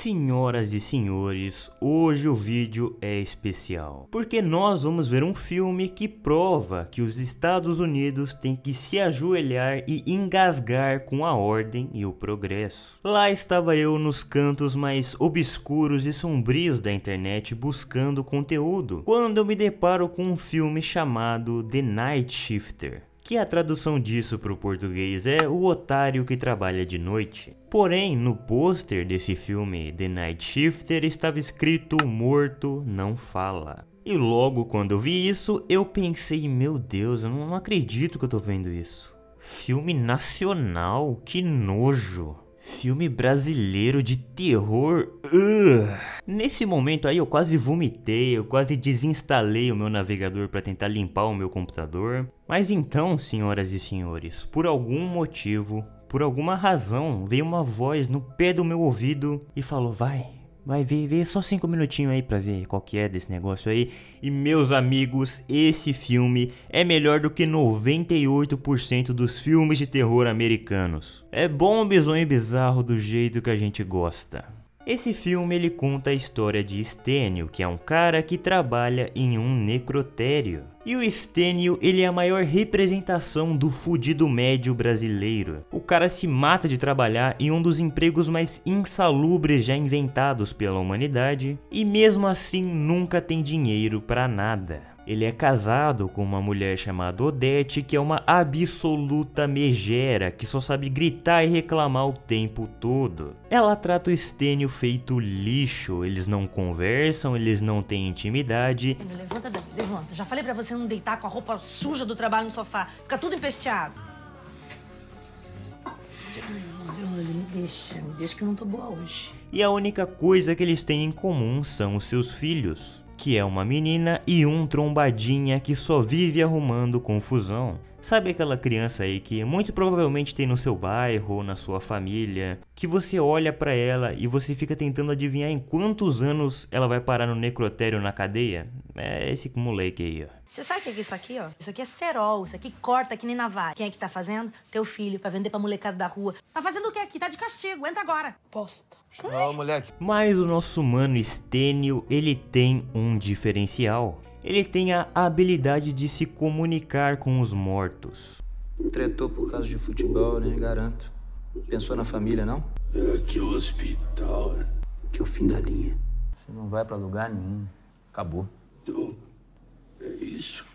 Senhoras e senhores, hoje o vídeo é especial, porque nós vamos ver um filme que prova que os Estados Unidos têm que se ajoelhar e engasgar com a ordem e o progresso. Lá estava eu nos cantos mais obscuros e sombrios da internet buscando conteúdo, quando eu me deparo com um filme chamado The Night Shifter, que a tradução disso para o português é O Otário que Trabalha de Noite. Porém, no pôster desse filme The Night Shifter estava escrito Morto Não Fala. E logo quando eu vi isso, eu pensei, meu Deus, eu não acredito que eu tô vendo isso. Filme nacional, que nojo. Filme brasileiro de terror. Nesse momento aí eu quase vomitei, eu quase desinstalei o meu navegador para tentar limpar o meu computador. Mas então, senhoras e senhores, por algum motivo, por alguma razão, veio uma voz no pé do meu ouvido e falou: vai ver só 5 minutinhos aí pra ver qual que é desse negócio aí. E meus amigos, esse filme é melhor do que 98% dos filmes de terror americanos. É bom, bizonho e bizarro do jeito que a gente gosta. Esse filme ele conta a história de Stênio, que é um cara que trabalha em um necrotério. E o Stênio, ele é a maior representação do fudido médio brasileiro. O cara se mata de trabalhar em um dos empregos mais insalubres já inventados pela humanidade e mesmo assim nunca tem dinheiro pra nada. Ele é casado com uma mulher chamada Odete, que é uma absoluta megera, que só sabe gritar e reclamar o tempo todo. Ela trata o Stênio feito lixo, eles não conversam, eles não têm intimidade. Levanta daí, levanta. Já falei pra você não deitar com a roupa suja do trabalho no sofá. Fica tudo empesteado. Me deixa que eu não tô boa hoje. E a única coisa que eles têm em comum são os seus filhos, que é uma menina e um trombadinha que só vive arrumando confusão. Sabe aquela criança aí que muito provavelmente tem no seu bairro ou na sua família, que você olha pra ela e você fica tentando adivinhar em quantos anos ela vai parar no necrotério na cadeia? É esse moleque aí, ó. Você sabe o que é isso aqui, ó? Isso aqui é cerol, isso aqui corta que nem navalha. Quem é que tá fazendo? Teu filho, pra vender pra molecada da rua. Tá fazendo o que aqui? Tá de castigo, entra agora. Posta. Ó, moleque. Mas o nosso mano Stênio, ele tem um diferencial. Ele tem a habilidade de se comunicar com os mortos. Tretou por causa de futebol, né? Garanto. Pensou na família, não? É aqui o hospital. Que é o fim da linha. Você não vai pra lugar nenhum. Acabou. Então, é isso.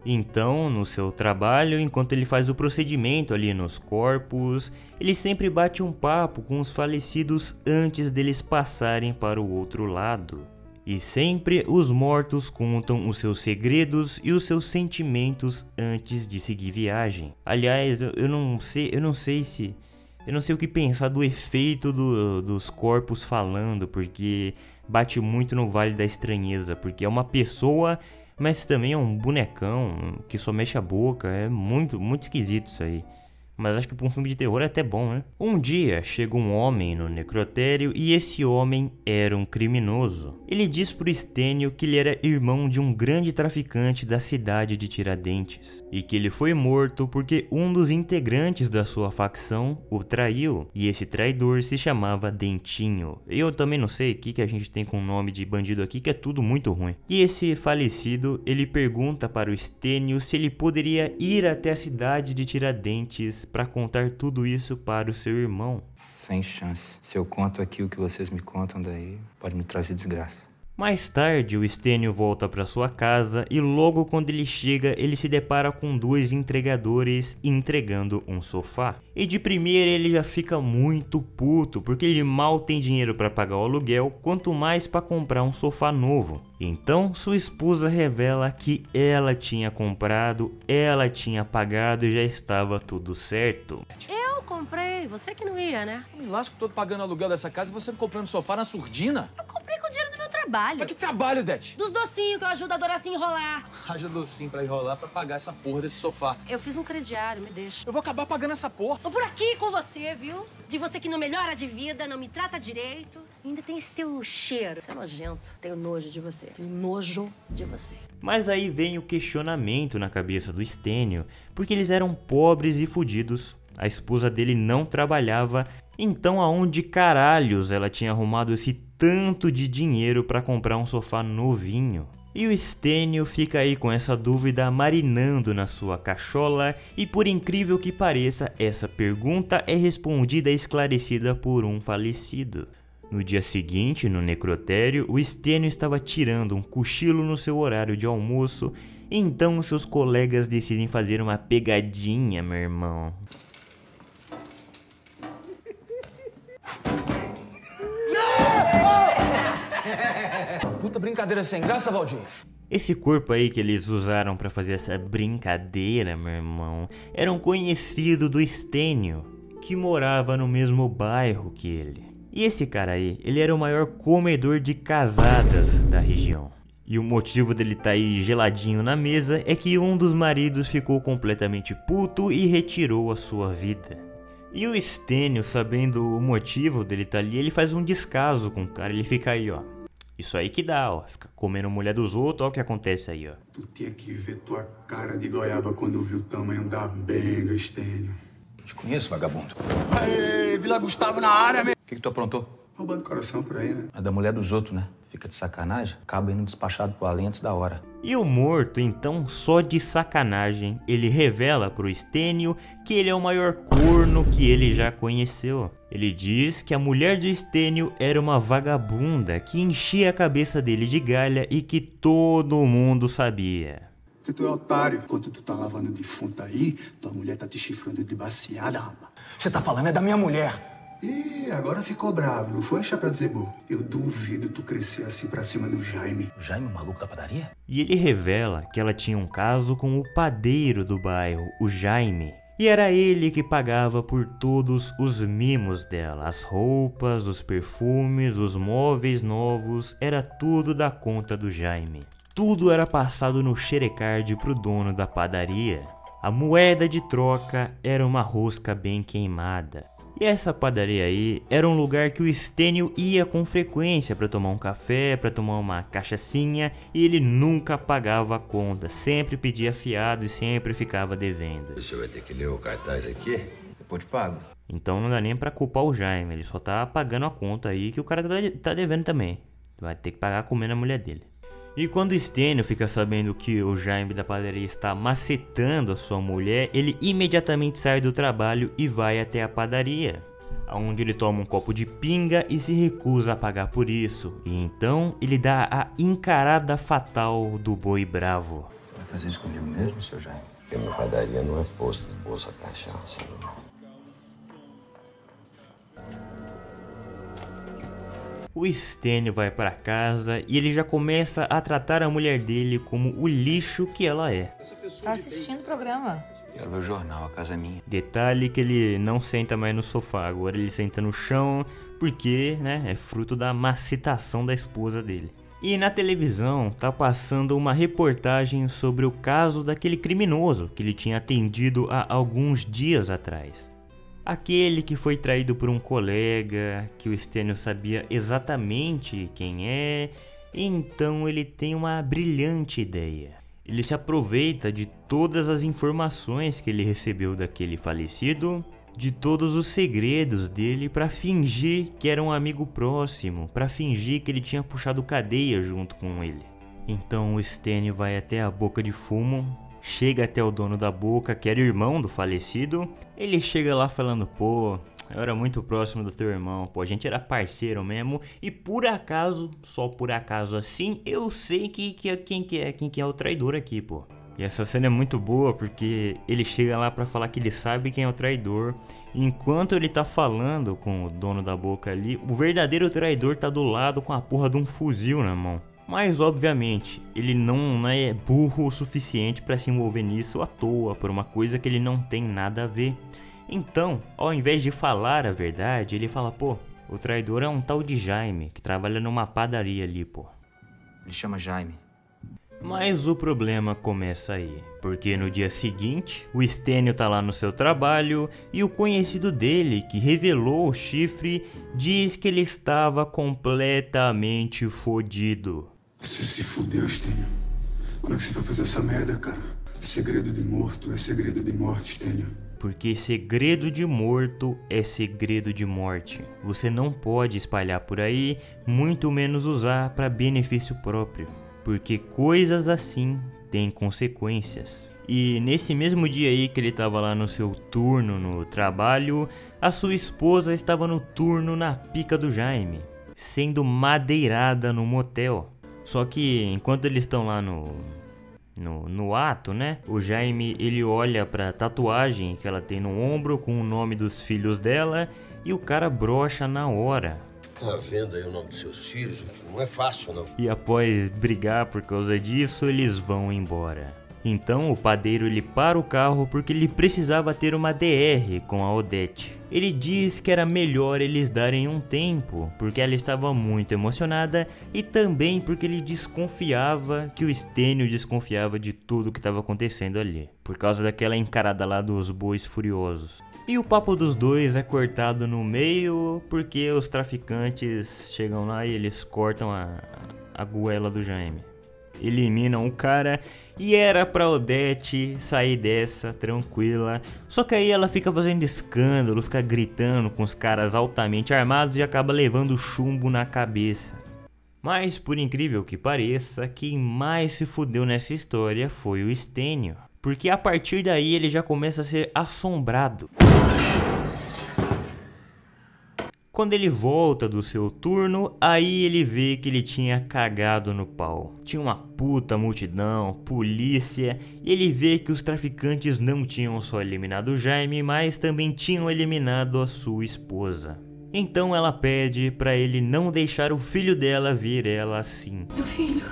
Então, no seu trabalho, enquanto ele faz o procedimento ali nos corpos, ele sempre bate um papo com os falecidos antes deles passarem para o outro lado. E sempre os mortos contam os seus segredos e os seus sentimentos antes de seguir viagem. Aliás, eu não sei o que pensar do efeito dos corpos falando, porque bate muito no Vale da Estranheza, porque é uma pessoa, mas também é um bonecão que só mexe a boca. É muito esquisito isso aí. Mas acho que para um filme de terror é até bom, né? Um dia chega um homem no necrotério e esse homem era um criminoso. Ele diz pro Stênio que ele era irmão de um grande traficante da cidade de Tiradentes e que ele foi morto porque um dos integrantes da sua facção o traiu, e esse traidor se chamava Dentinho. Eu também não sei o que a gente tem com o nome de bandido aqui, que é tudo muito ruim. E esse falecido, ele pergunta para o Stênio se ele poderia ir até a cidade de Tiradentes para contar tudo isso para o seu irmão. Sem chance. Se eu conto aqui o que vocês me contam daí, pode me trazer desgraça. Mais tarde, o Stênio volta para sua casa e logo quando ele chega, ele se depara com dois entregadores entregando um sofá. E de primeira ele já fica muito puto, porque ele mal tem dinheiro para pagar o aluguel, quanto mais para comprar um sofá novo. Então, sua esposa revela que ela tinha comprado, ela tinha pagado e já estava tudo certo. Eu comprei, você que não ia, né? Eu me lasco todo pagando aluguel dessa casa e você me comprando sofá na surdina? Eu comprei com o dinheiro do meu trabalho. Mas que trabalho, Dete? Dos docinhos que eu ajudo a Doracinha enrolar. Haja docinho pra enrolar pra pagar essa porra desse sofá. Eu fiz um crediário, me deixa. Eu vou acabar pagando essa porra. Tô por aqui com você, viu? De você que não melhora de vida, não me trata direito. Ainda tem esse teu cheiro. Você é nojento. Tenho nojo de você. Tenho nojo de você. Mas aí vem o questionamento na cabeça do Stênio, porque eles eram pobres e fudidos. A esposa dele não trabalhava Então aonde caralhos ela tinha arrumado esse tanto de dinheiro para comprar um sofá novinho? E o Stênio fica aí com essa dúvida marinando na sua cachola e, por incrível que pareça, essa pergunta é respondida e esclarecida por um falecido. No dia seguinte, no necrotério, o Stênio estava tirando um cochilo no seu horário de almoço, então seus colegas decidem fazer uma pegadinha, meu irmão. Puta brincadeira sem graça, Valdir. Esse corpo aí que eles usaram pra fazer essa brincadeira, meu irmão, era um conhecido do Stênio, que morava no mesmo bairro que ele. E esse cara aí, ele era o maior comedor de casadas da região. E o motivo dele tá aí geladinho na mesa é que um dos maridos ficou completamente puto e retirou a sua vida. E o Stênio, sabendo o motivo dele tá ali, ele faz um descaso com o cara, ele fica aí, ó. Isso aí que dá, ó. Fica comendo mulher dos outros, ó o que acontece aí, ó. Tu tinha que ver tua cara de goiaba quando viu o tamanho da benga, Stênio. Te conheço, vagabundo. Aê, Vila Gustavo na área, meu. O que tu aprontou? Roubando coração por aí, né? É da mulher dos outros, né? Fica de sacanagem, acaba indo despachado pro além antes da hora. E o morto, então, só de sacanagem, ele revela pro Stênio que ele é o maior corno que ele já conheceu. Ele diz que a mulher do Stênio era uma vagabunda que enchia a cabeça dele de galha e que todo mundo sabia. Porque tu é otário. Enquanto tu tá lavando defunto aí, tua mulher tá te chifrando de baciada, rapaz. Você tá falando é da minha mulher. Ih, agora ficou bravo, não foi, chapéu de zebu? Eu duvido tu crescer assim pra cima do Jaime. O Jaime, o maluco da padaria? E ele revela que ela tinha um caso com o padeiro do bairro, o Jaime. E era ele que pagava por todos os mimos dela. As roupas, os perfumes, os móveis novos, era tudo da conta do Jaime. Tudo era passado no xerecard pro dono da padaria. A moeda de troca era uma rosca bem queimada. E essa padaria aí era um lugar que o Stênio ia com frequência para tomar um café, para tomar uma cachaçinha, e ele nunca pagava a conta, sempre pedia fiado e sempre ficava devendo. Você vai ter que ler o cartaz aqui? Depois te pago. Então não dá nem para culpar o Jaime, ele só tá pagando a conta aí que o cara tá devendo também. Vai ter que pagar comendo a mulher dele. E quando o Stênio fica sabendo que o Jaime da padaria está macetando a sua mulher, ele imediatamente sai do trabalho e vai até a padaria, onde ele toma um copo de pinga e se recusa a pagar por isso. E então ele dá a encarada fatal do boi bravo. Vai fazer isso comigo mesmo, seu Jaime? Porque a minha padaria não é posto de bolsa cachaça, não. O Stênio vai para casa e ele já começa a tratar a mulher dele como o lixo que ela é. Tá assistindo o programa. Quero ver o jornal, a casa é minha. Detalhe que ele não senta mais no sofá, agora ele senta no chão porque, né, é fruto da macetação da esposa dele. E na televisão tá passando uma reportagem sobre o caso daquele criminoso que ele tinha atendido há alguns dias atrás. Aquele que foi traído por um colega, que o Stênio sabia exatamente quem é, então ele tem uma brilhante ideia. Ele se aproveita de todas as informações que ele recebeu daquele falecido, de todos os segredos dele para fingir que era um amigo próximo, para fingir que ele tinha puxado cadeia junto com ele. Então o Stênio vai até a boca de fumo, chega até o dono da boca, que era irmão do falecido. Ele chega lá falando, pô, eu era muito próximo do teu irmão, pô, a gente era parceiro mesmo. E por acaso, só por acaso assim, eu sei quem que é o traidor aqui, pô. E essa cena é muito boa porque ele chega lá pra falar que ele sabe quem é o traidor. Enquanto ele tá falando com o dono da boca ali, o verdadeiro traidor tá do lado com a porra de um fuzil na mão. Mas obviamente, ele não é burro o suficiente para se envolver nisso à toa, por uma coisa que ele não tem nada a ver. Então, ao invés de falar a verdade, ele fala, pô, o traidor é um tal de Jaime, que trabalha numa padaria ali, pô. Ele chama Jaime. Mas o problema começa aí, porque no dia seguinte, o Stênio tá lá no seu trabalho e o conhecido dele, que revelou o chifre, diz que ele estava completamente fodido. Você se fudeu, Stênio. Como é que você vai fazer essa merda, cara? Segredo de morto é segredo de morte, Stênio. porque segredo de morto é segredo de morte. Você não pode espalhar por aí, muito menos usar para benefício próprio, porque coisas assim têm consequências. E nesse mesmo dia aí que ele estava lá no seu turno no trabalho, a sua esposa estava no turno na pica do Jaime, sendo madeirada no motel. Só que enquanto eles estão lá no ato, né? O Jaime, ele olha pra tatuagem que ela tem no ombro com o nome dos filhos dela e o cara brocha na hora. Ficar vendo aí o nome dos seus filhos não é fácil, não. E após brigar por causa disso, eles vão embora. Então o padeiro ele para o carro porque ele precisava ter uma DR com a Odete. Ele diz que era melhor eles darem um tempo, porque ela estava muito emocionada e também porque ele desconfiava que o Stênio desconfiava de tudo que estava acontecendo ali, por causa daquela encarada lá dos bois furiosos. E o papo dos dois é cortado no meio porque os traficantes chegam lá e eles cortam a goela do Jaime. Eliminam o cara e era pra Odete sair dessa tranquila. Só que aí ela fica fazendo escândalo, fica gritando com os caras altamente armados e acaba levando chumbo na cabeça. Mas por incrível que pareça, quem mais se fudeu nessa história foi o Stênio, porque a partir daí ele já começa a ser assombrado. Quando ele volta do seu turno, aí ele vê que ele tinha cagado no pau. Tinha uma puta multidão, polícia, e ele vê que os traficantes não tinham só eliminado o Jaime, mas também tinham eliminado a sua esposa. Então ela pede pra ele não deixar o filho dela ver ela assim. Meu filho,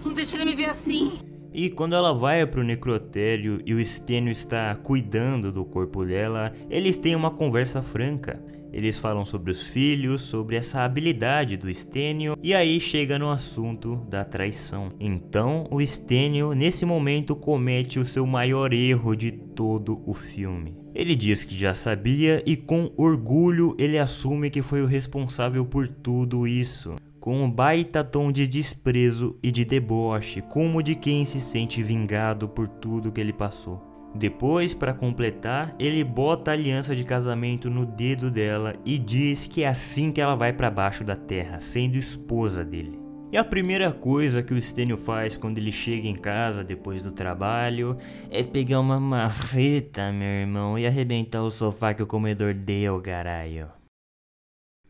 não deixa ele me ver assim. E quando ela vai pro necrotério e o Stênio está cuidando do corpo dela, eles têm uma conversa franca. Eles falam sobre os filhos, sobre essa habilidade do Stênio, e aí chega no assunto da traição. Então o Stênio nesse momento comete o seu maior erro de todo o filme. Ele diz que já sabia e com orgulho ele assume que foi o responsável por tudo isso, com um baita tom de desprezo e de deboche, como de quem se sente vingado por tudo que ele passou. Depois, para completar, ele bota a aliança de casamento no dedo dela e diz que é assim que ela vai para baixo da terra, sendo esposa dele. E a primeira coisa que o Stênio faz quando ele chega em casa depois do trabalho é pegar uma marreta, meu irmão, e arrebentar o sofá que o comedor deu, caralho.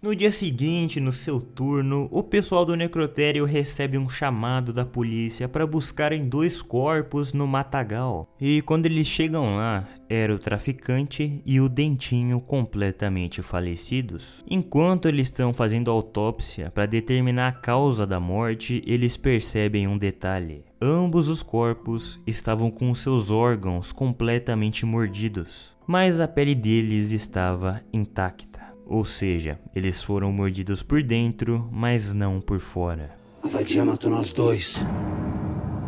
No dia seguinte, no seu turno, o pessoal do necrotério recebe um chamado da polícia para buscarem 2 corpos no matagal. E quando eles chegam lá, era o traficante e o Dentinho completamente falecidos. Enquanto eles estão fazendo autópsia para determinar a causa da morte, eles percebem um detalhe. Ambos os corpos estavam com seus órgãos completamente mordidos, mas a pele deles estava intacta. Ou seja, eles foram mordidos por dentro, mas não por fora. A vadia matou nós 2,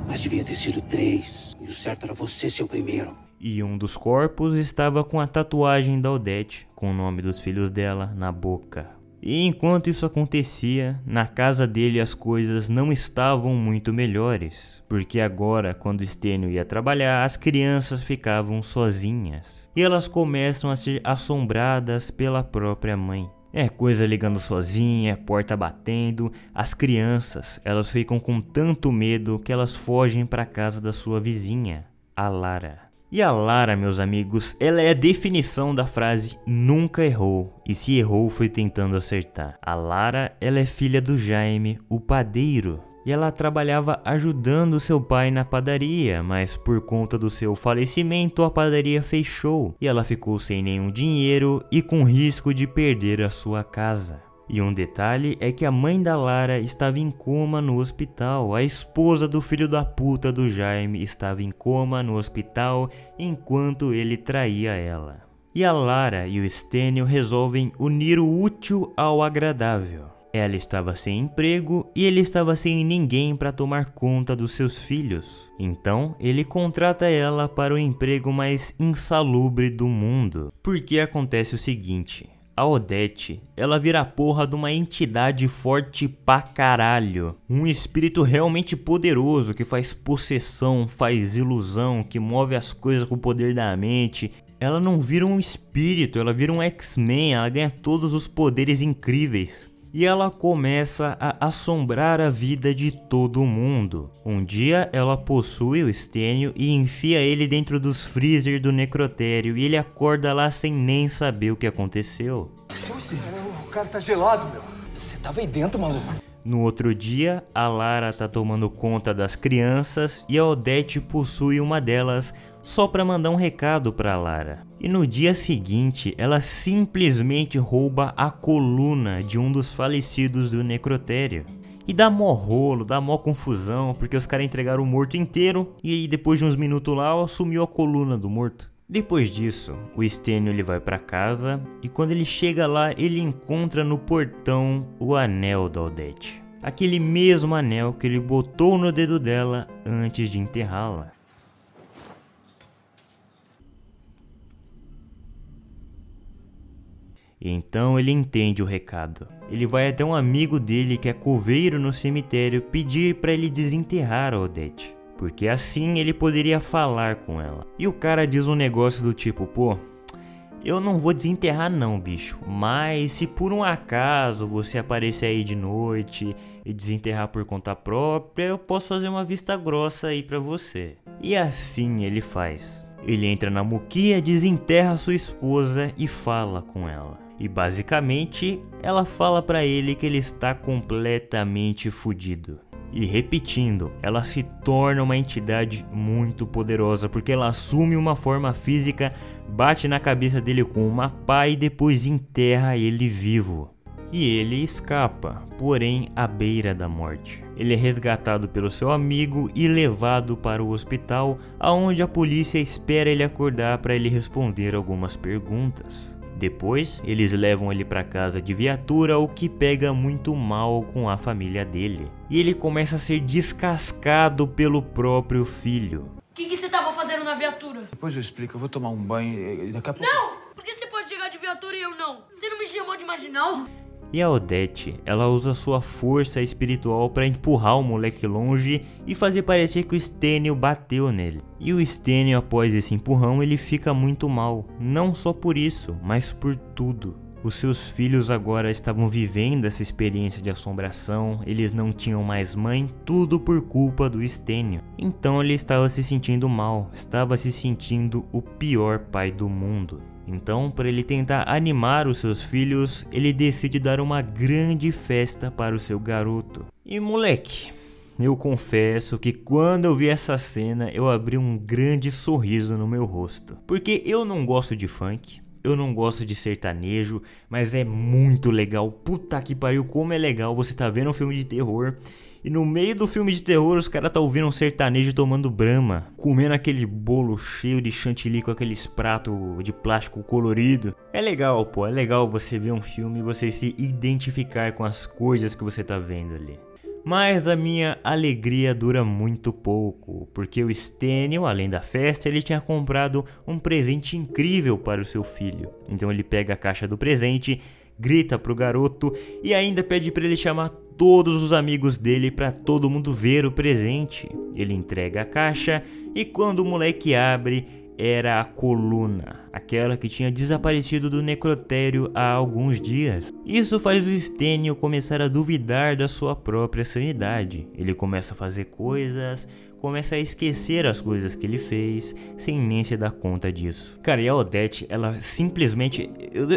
mas devia ter sido 3, e o certo era você ser o primeiro. E um dos corpos estava com a tatuagem da Odete, com o nome dos filhos dela na boca. E enquanto isso acontecia, na casa dele as coisas não estavam muito melhores, porque agora, quando Stênio ia trabalhar, as crianças ficavam sozinhas, e elas começam a ser assombradas pela própria mãe. É coisa ligando sozinha, porta batendo, as crianças, elas ficam com tanto medo que elas fogem para a casa da sua vizinha, a Lara. E a Lara, meus amigos, ela é a definição da frase nunca errou, e se errou foi tentando acertar. A Lara, ela é filha do Jaime, o padeiro, e ela trabalhava ajudando seu pai na padaria, mas por conta do seu falecimento a padaria fechou, e ela ficou sem nenhum dinheiro e com risco de perder a sua casa. E um detalhe é que a mãe da Lara estava em coma no hospital, a esposa do filho da puta do Jaime estava em coma no hospital enquanto ele traía ela. E a Lara e o Stênio resolvem unir o útil ao agradável. Ela estava sem emprego e ele estava sem ninguém para tomar conta dos seus filhos. Então ele contrata ela para o emprego mais insalubre do mundo. Porque acontece o seguinte: a Odete, ela vira a porra de uma entidade forte pra caralho. Um espírito realmente poderoso que faz possessão, faz ilusão, que move as coisas com o poder da mente. ela não vira um espírito, ela vira um X-Men, ela ganha todos os poderes incríveis. E ela começa a assombrar a vida de todo mundo. Um dia ela possui o Stênio e enfia ele dentro dos freezer do necrotério e ele acorda lá sem nem saber o que aconteceu. O cara tá gelado, meu. Você tava aí dentro, maluco. No outro dia, a Lara tá tomando conta das crianças e a Odete possui uma delas só para mandar um recado para Lara. E no dia seguinte, ela simplesmente rouba a coluna de um dos falecidos do necrotério. E dá mó rolo, dá mó confusão, porque os caras entregaram o morto inteiro e aí depois de uns minutos lá, sumiu a coluna do morto. Depois disso, o Stênio ele vai para casa e quando ele chega lá, ele encontra no portão o anel da Odete. Aquele mesmo anel que ele botou no dedo dela antes de enterrá-la. Então ele entende o recado. Ele vai até um amigo dele que é coveiro no cemitério pedir para ele desenterrar a Odete, porque assim ele poderia falar com ela. E o cara diz um negócio do tipo, pô, eu não vou desenterrar não, bicho, mas se por um acaso você aparecer aí de noite e desenterrar por conta própria, eu posso fazer uma vista grossa aí pra você. E assim ele faz. Ele entra na muquia, desenterra sua esposa e fala com ela. E basicamente, ela fala pra ele que ele está completamente fudido. E repetindo, ela se torna uma entidade muito poderosa porque ela assume uma forma física, bate na cabeça dele com uma pá e depois enterra ele vivo. E ele escapa, porém à beira da morte. Ele é resgatado pelo seu amigo e levado para o hospital, aonde a polícia espera ele acordar para ele responder algumas perguntas. Depois, eles levam ele para casa de viatura, o que pega muito mal com a família dele. E ele começa a ser descascado pelo próprio filho. O que você tava fazendo na viatura? Depois eu explico, eu vou tomar um banho e daqui a pouco... Não! Por que você pode chegar de viatura e eu não? Você não me chamou de marginal? E a Odete, ela usa sua força espiritual para empurrar o moleque longe e fazer parecer que o Stênio bateu nele. E o Stênio, após esse empurrão, ele fica muito mal, não só por isso, mas por tudo. Os seus filhos agora estavam vivendo essa experiência de assombração, eles não tinham mais mãe, tudo por culpa do Stênio. Então ele estava se sentindo mal, estava se sentindo o pior pai do mundo. Então, para ele tentar animar os seus filhos, ele decide dar uma grande festa para o seu garoto. E moleque, eu confesso que quando eu vi essa cena, eu abri um grande sorriso no meu rosto. Porque eu não gosto de funk, eu não gosto de sertanejo, mas é muito legal. Puta que pariu, como é legal você tá vendo um filme de terror e no meio do filme de terror os caras tá ouvindo um sertanejo tomando brama, comendo aquele bolo cheio de chantilly com aqueles pratos de plástico colorido. É legal, pô, é legal você ver um filme e você se identificar com as coisas que você tá vendo ali. Mas a minha alegria dura muito pouco, porque o Stênio, além da festa, ele tinha comprado um presente incrível para o seu filho. Então ele pega a caixa do presente, grita pro garoto e ainda pede para ele chamar todos os amigos dele para todo mundo ver o presente. Ele entrega a caixa e quando o moleque abre, era a coluna, aquela que tinha desaparecido do necrotério há alguns dias. Isso faz o Stênio começar a duvidar da sua própria sanidade. Ele começa a fazer coisas, começa a esquecer as coisas que ele fez, sem nem se dar conta disso. Cara, e a Odete, ela simplesmente...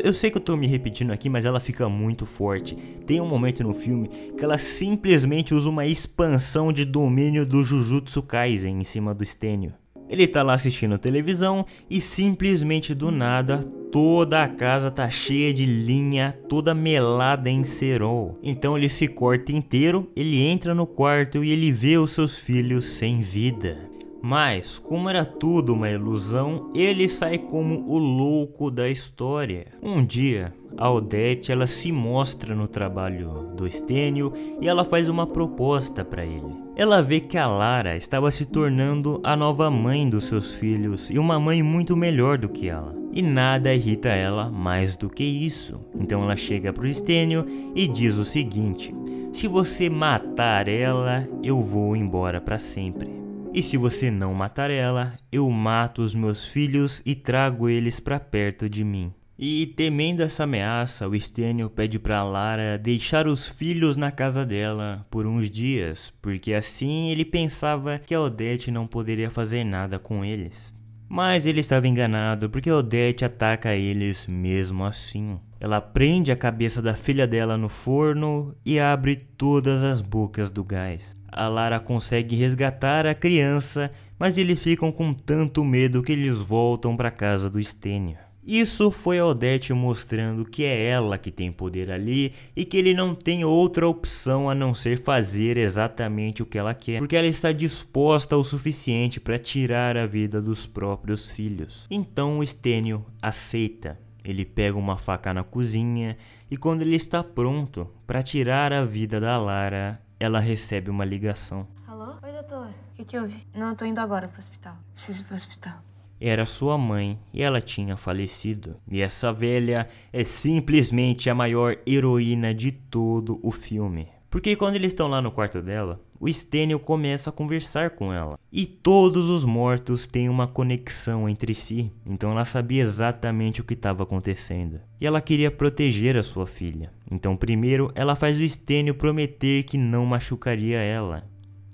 Eu sei que eu tô me repetindo aqui, mas ela fica muito forte. Tem um momento no filme que ela simplesmente usa uma expansão de domínio do Jujutsu Kaisen em cima do Stênio. Ele tá lá assistindo televisão e simplesmente do nada toda a casa tá cheia de linha, toda melada em cerol. Então ele se corta inteiro, ele entra no quarto e ele vê os seus filhos sem vida. Mas, como era tudo uma ilusão, ele sai como o louco da história. Um dia, a Odete ela se mostra no trabalho do Stênio e ela faz uma proposta para ele. Ela vê que a Lara estava se tornando a nova mãe dos seus filhos e uma mãe muito melhor do que ela. E nada irrita ela mais do que isso. Então ela chega pro Stênio e diz o seguinte: se você matar ela, eu vou embora para sempre. E se você não matar ela, eu mato os meus filhos e trago eles pra perto de mim. E temendo essa ameaça, o Stênio pede pra Lara deixar os filhos na casa dela por uns dias, porque assim ele pensava que a Odete não poderia fazer nada com eles. Mas ele estava enganado, porque a Odete ataca eles mesmo assim. Ela prende a cabeça da filha dela no forno e abre todas as bocas do gás. A Lara consegue resgatar a criança, mas eles ficam com tanto medo que eles voltam para casa do Stênio. Isso foi a Odete mostrando que é ela que tem poder ali e que ele não tem outra opção a não ser fazer exatamente o que ela quer, porque ela está disposta o suficiente para tirar a vida dos próprios filhos. Então o Stênio aceita. Ele pega uma faca na cozinha e quando ele está pronto para tirar a vida da Lara, ela recebe uma ligação. Alô? Oi, doutor. O que houve? Não, eu tô indo agora pro hospital. Preciso ir pro hospital. Era sua mãe e ela tinha falecido. E essa velha é simplesmente a maior heroína de todo o filme. Porque quando eles estão lá no quarto dela, o Stênio começa a conversar com ela. E todos os mortos têm uma conexão entre si. Então ela sabia exatamente o que estava acontecendo. E ela queria proteger a sua filha. Então primeiro ela faz o Stênio prometer que não machucaria ela.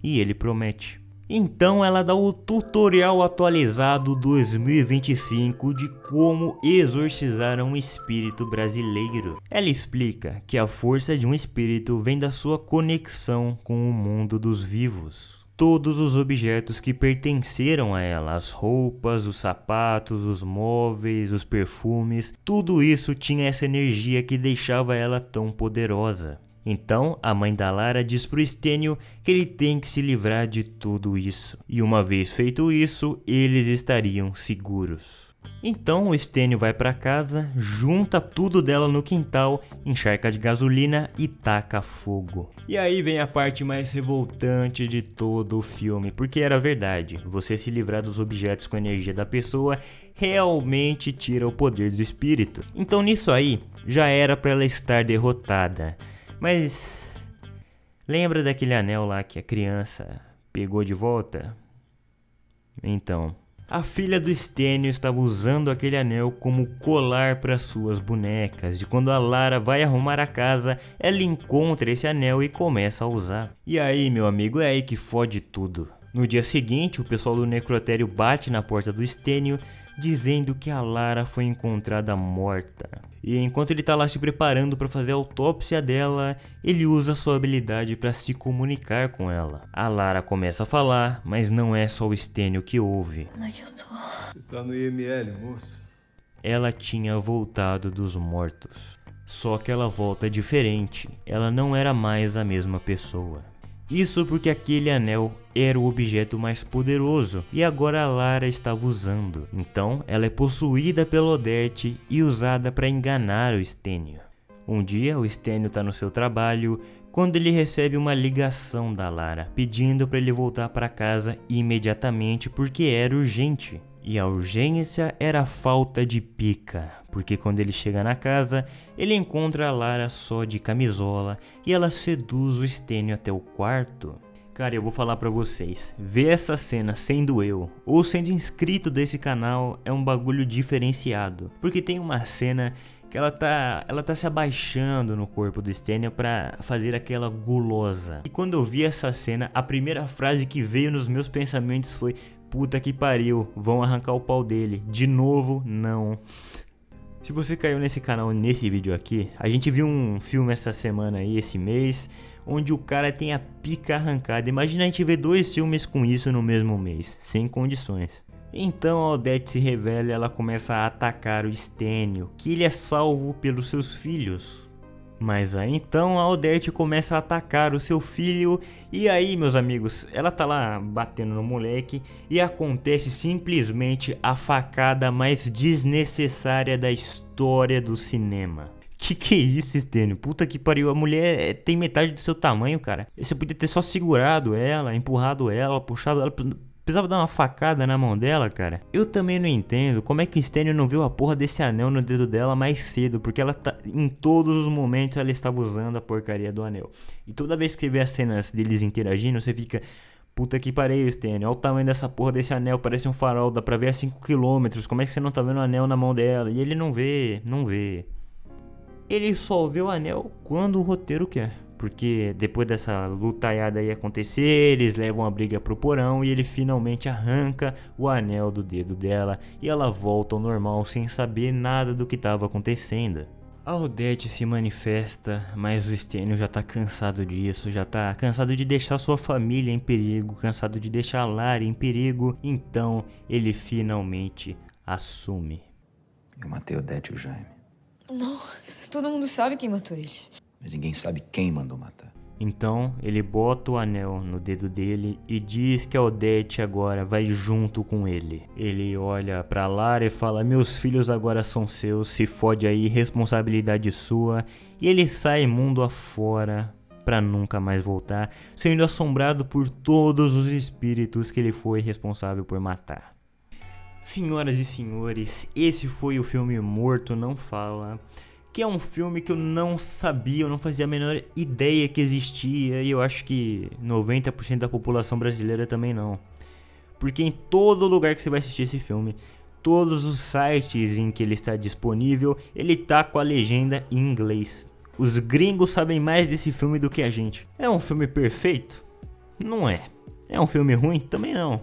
E ele promete. Então ela dá o tutorial atualizado 2025 de como exorcizar um espírito brasileiro. Ela explica que a força de um espírito vem da sua conexão com o mundo dos vivos. Todos os objetos que pertenceram a ela, as roupas, os sapatos, os móveis, os perfumes, tudo isso tinha essa energia que deixava ela tão poderosa. Então, a mãe da Lara diz pro Stênio que ele tem que se livrar de tudo isso. E uma vez feito isso, eles estariam seguros. Então, o Stênio vai para casa, junta tudo dela no quintal, encharca de gasolina e taca fogo. E aí vem a parte mais revoltante de todo o filme, porque era verdade. Você se livrar dos objetos com a energia da pessoa realmente tira o poder do espírito. Então, nisso aí, já era para ela estar derrotada. Mas lembra daquele anel lá que a criança pegou de volta? Então, a filha do Stênio estava usando aquele anel como colar para suas bonecas. E quando a Lara vai arrumar a casa, ela encontra esse anel e começa a usar. E aí, meu amigo, é aí que fode tudo. No dia seguinte, o pessoal do necrotério bate na porta do Stênio, dizendo que a Lara foi encontrada morta. E enquanto ele tá lá se preparando para fazer a autópsia dela, ele usa sua habilidade para se comunicar com ela. A Lara começa a falar, mas não é só o Stênio que ouve. Onde é que eu tô? Você tá no IML, moço? Ela tinha voltado dos mortos. Só que ela volta diferente. Ela não era mais a mesma pessoa. Isso porque aquele anel era o objeto mais poderoso e agora a Lara estava usando. Então ela é possuída pela Odete e usada para enganar o Stênio. Um dia o Stênio está no seu trabalho quando ele recebe uma ligação da Lara pedindo para ele voltar para casa imediatamente porque era urgente. E a urgência era a falta de pica, porque quando ele chega na casa, ele encontra a Lara só de camisola e ela seduz o Stênio até o quarto. Cara, eu vou falar pra vocês, ver essa cena sendo eu ou sendo inscrito desse canal é um bagulho diferenciado, porque tem uma cena que ela tá se abaixando no corpo do Stênio pra fazer aquela gulosa. E quando eu vi essa cena, a primeira frase que veio nos meus pensamentos foi: puta que pariu, vão arrancar o pau dele. De novo, não. Se você caiu nesse canal nesse vídeo aqui, a gente viu um filme essa semana aí, esse mês, onde o cara tem a pica arrancada. Imagina a gente ver 2 filmes com isso no mesmo mês, sem condições. Então a Odete se revela e ela começa a atacar o Stênio, que ele é salvo pelos seus filhos. Mas aí então a Odete começa a atacar o seu filho e aí, meus amigos, ela tá lá batendo no moleque e acontece simplesmente a facada mais desnecessária da história do cinema. Que é isso, Stênio? Puta que pariu, a mulher tem metade do seu tamanho, cara. Você podia ter só segurado ela, empurrado ela, puxado ela... Precisava dar uma facada na mão dela, cara. Eu também não entendo como é que o Stênio não viu a porra desse anel no dedo dela mais cedo. Porque ela tá, em todos os momentos ela estava usando a porcaria do anel. E toda vez que você vê as cenas deles interagindo, você fica... Puta que pariu, Stanley, olha o tamanho dessa porra desse anel, parece um farol, dá pra ver a 5 km, como é que você não tá vendo o anel na mão dela? E ele não vê. Ele só vê o anel quando o roteiro quer. Porque depois dessa lutaiada aí acontecer, eles levam a briga pro porão e ele finalmente arranca o anel do dedo dela e ela volta ao normal sem saber nada do que estava acontecendo. A Odette se manifesta, mas o Stênio já tá cansado disso, já tá cansado de deixar sua família em perigo, cansado de deixar a Lara em perigo, então ele finalmente assume. Eu matei a Odette e o Jaime. Não, todo mundo sabe quem matou eles. Mas ninguém sabe quem mandou matar. Então ele bota o anel no dedo dele e diz que a Odette agora vai junto com ele. Ele olha pra Lara e fala: meus filhos agora são seus, se fode aí, responsabilidade sua. E ele sai mundo afora pra nunca mais voltar, sendo assombrado por todos os espíritos que ele foi responsável por matar. Senhoras e senhores, esse foi o filme Morto Não Fala, que é um filme que eu não sabia, eu não fazia a menor ideia que existia, e eu acho que 90% da população brasileira também não. Porque em todo lugar que você vai assistir esse filme, todos os sites em que ele está disponível, ele tá com a legenda em inglês. Os gringos sabem mais desse filme do que a gente. É um filme perfeito? Não é. É um filme ruim? Também não.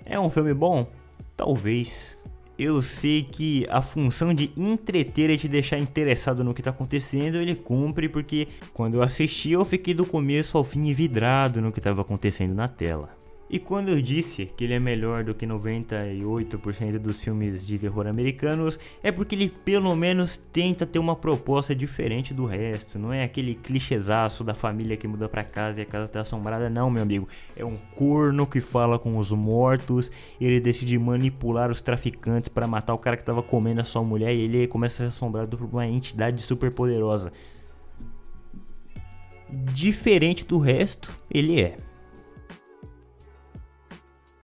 É um filme bom? Talvez. Eu sei que a função de entreter e te deixar interessado no que tá acontecendo, ele cumpre, porque quando eu assisti eu fiquei do começo ao fim vidrado no que estava acontecendo na tela. E quando eu disse que ele é melhor do que 98% dos filmes de terror americanos, é porque ele pelo menos tenta ter uma proposta diferente do resto. Não é aquele clichêzaço da família que muda pra casa e a casa tá assombrada, não, meu amigo. É um corno que fala com os mortos, e ele decide manipular os traficantes pra matar o cara que tava comendo a sua mulher, e ele começa a ser assombrado por uma entidade super poderosa. Diferente do resto, ele é.